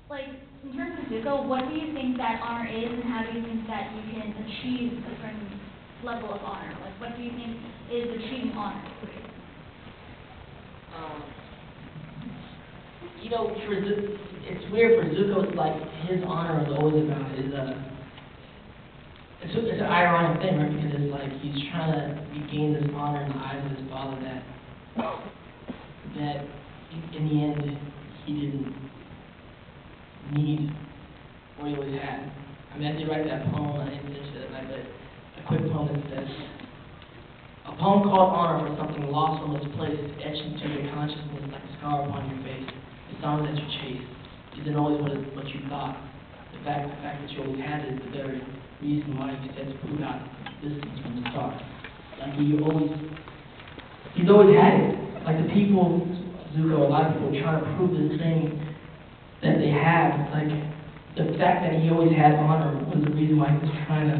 like, in terms of Zuko, what do you think that honor is, and how do you think that you can achieve a certain level of honor? Like, what do you think is achieving honor for you? You know, it's weird for Zuko. It's like his honor is always about his. It's an ironic thing, right? Because it's like he's trying to gain this honor in the eyes of his father that in the end he didn't need what he always had. I mean, I did write that poem. I didn't finish it, but a quick poem that says, "A poem called honor for something lost from its place, etched into your consciousness like a scar upon your face. It's honor that you chase. Isn't always what you thought. The fact that you always had it is the very reason why you said to prove out distance from the start. Like he's always had it. Like the people, Zuko, a lot of people are trying to prove this thing that they have. It's like the fact that he always had honor was the reason why he was trying to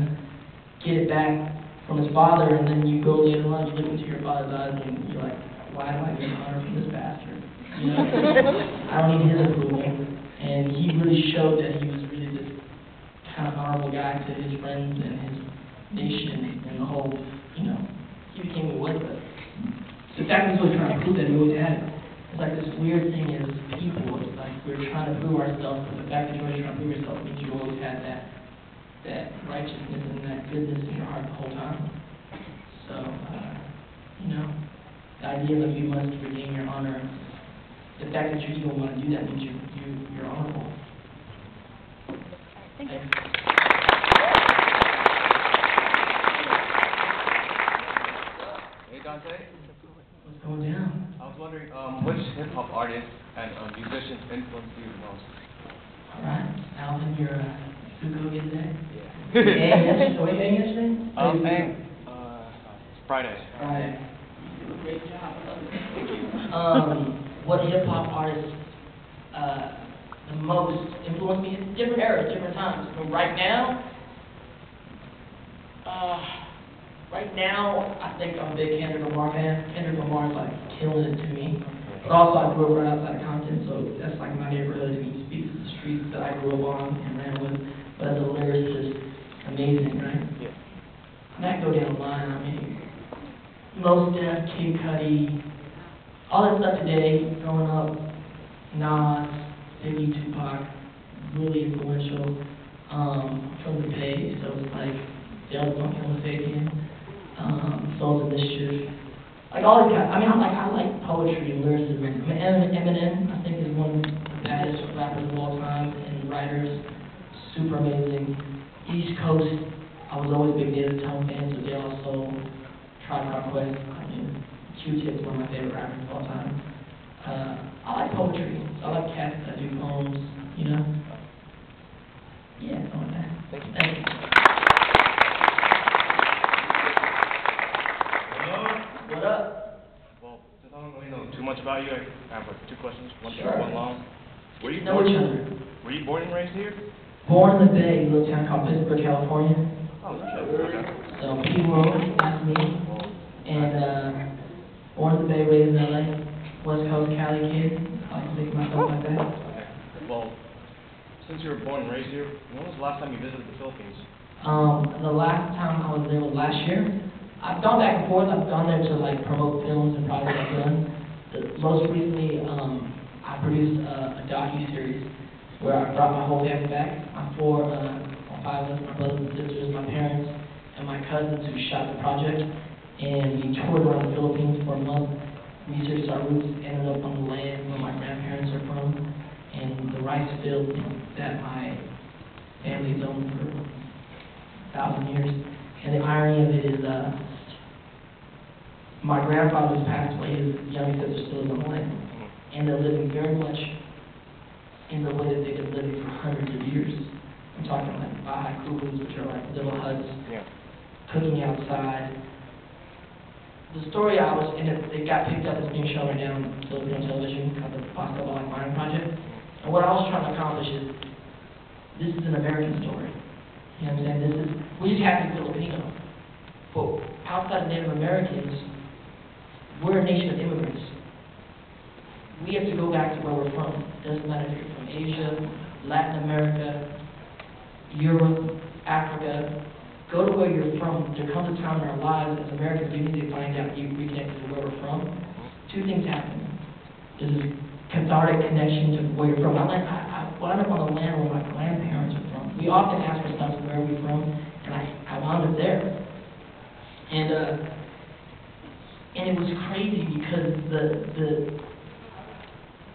get it back from his father, and then you go later on, you look into your father's eyes, and you're like, why do I get honor from this bastard? You know, I don't need his approval. And he really showed that he was really this kind of honorable guy to his friends and his nation and the whole, you know, he became who he was. But the fact that he's always trying to prove that he always had it. It's like this weird thing as people. It's like we're trying to prove ourselves, but the fact that you're always trying to prove yourself means you always had that righteousness and that goodness in your heart the whole time. So, you know, the idea that you must regain your honor, the fact that you even want to do that means you're honorable. Thank you. Hey Dante. What's going down? I was wondering, which hip-hop artist and musicians influenced you the most? All right, Alvin, you're Zuko again today? Yeah. And what are you doing yesterday? It's Friday. Friday. You do a great job. I love it. What hip-hop artist the most influenced me? It's different eras, different times. But right now, I think I'm a big Kendrick Lamar fan. Kendrick Lamar's like killing it to me. But also, I grew up right outside of Compton, so that's like my neighborhood. He speaks to the streets that I grew up on and ran with. But as a lyricist, amazing, right? Yeah. I might go down the line. I mean, Mos Def, Kid Cudi, all that stuff today, growing up, Nas, Biggie, Tupac, really influential. From the Bay, so it's like Dale Funky Sapiens, Souls of Mischief. Like all these guys. I mean, I like poetry and lyricism. I mean, Eminem, I think, is one of the baddest rappers of all time, and writers, super amazing. East Coast, I was always a big David Tone fan, so De La Soul, Tribe Called Quest. I mean, Q-Tip's one of my favorite rappers of all time. I like poetry. So I like cats that do poems, you know? Yeah, something like that. Thank you. Thank you. What up? Well, since I don't really know too much about you, I have like two questions. One Sure. short, one long. Were you Know each other. Were you born and raised here? Born in the Bay, a little town called Pittsburgh, California. Oh, okay. So, P Road, that's me. And, born in the Bay, raised in LA. West Coast Cali kid. I like to think of myself like that. Okay. Well, since you were born and raised here, when was the last time you visited the Philippines? The last time I was there was last year. I've gone back and forth. I've gone there to like promote films and projects I've done. Most recently, I produced a docu-series where I brought my whole family back. My five of us, my brothers and sisters, my parents, and my cousins who shot the project. And we toured around the Philippines for a month, researched our roots, ended up on the land where my grandparents are from, and the rice field that my family's owned for 1,000 years. And the irony of it is, my grandfather who's passed away, his younger sister still lives on the land. And they're living very much in the way that they've been living for hundreds of years. I'm talking like bahay kupus, which are like little huts, cooking outside. The story it got picked up as being shown right now on Filipino television called the Basco Mining Project. And what I was trying to accomplish is, this is an American story. You know what I'm saying? We just have to be Filipino. But outside of Native Americans, we're a nation of immigrants. we have to go back to where we're from. It doesn't matter if you're from Asia, Latin America, Europe, Africa. Go to where you're from. There comes a time in our lives as Americans we need to find out you reconnected to where we're from. Two things happen. There's this cathartic connection to where you're from. I wound up on the land where my grandparents are from. We often ask ourselves where are we from, and I wound up there. And it was crazy because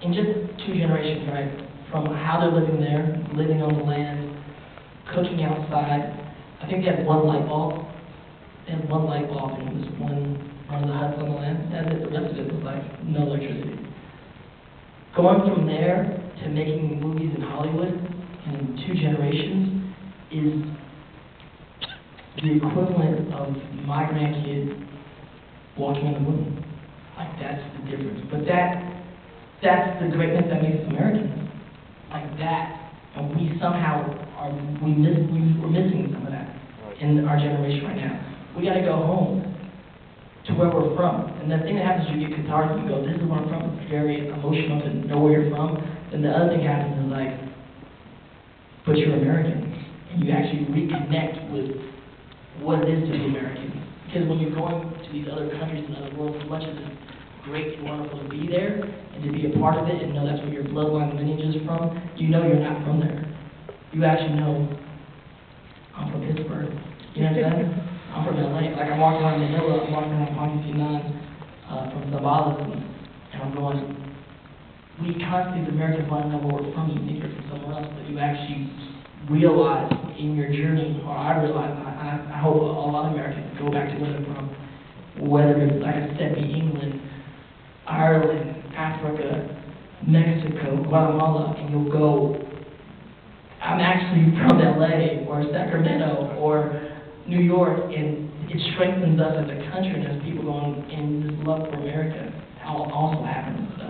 in just 2 generations, right, from how they're living there, living on the land, cooking outside. I think they had 1 light bulb. They had 1 light bulb, and it was one of the huts on the land. That's it. The rest of it was like no electricity. Going from there to making movies in Hollywood in 2 generations is the equivalent of my grandkid walking on the moon. Like, that's the difference. But that's the greatness that makes us Americans. Like that. And we somehow we're missing some of that in our generation right now. We got to go home to where we're from. And the thing that happens is you get cathartic, you go, this is where I'm from. It's very emotional to know where you're from. Then the other thing happens is like, but you're American. And you actually reconnect with what it is to be American. Because when you're going to these other countries and other worlds, as much as it's great and wonderful to be there and to be a part of it and know that's where your bloodline lineage is from, you know you're not from there. You actually know, I'm from Pittsburgh. You know what I'm saying? I'm from LA. Like, I'm walking around Manila, I'm walking around Ponte from Zambales, and I'm going, we constantly, as Americans, want to know where we're from. You think you're from somewhere else, but you actually realize in your journey, or I realize, I hope a lot of Americans go back to where they're from, whether it's, like I said, be England, Ireland, Africa, Mexico, Guatemala, and you'll go, I'm actually from LA, or Sacramento, or New York, and it strengthens us as a country and as people going in this love for America, how it also happens. So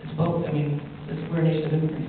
it's both. I mean, we're a nation of immigrants.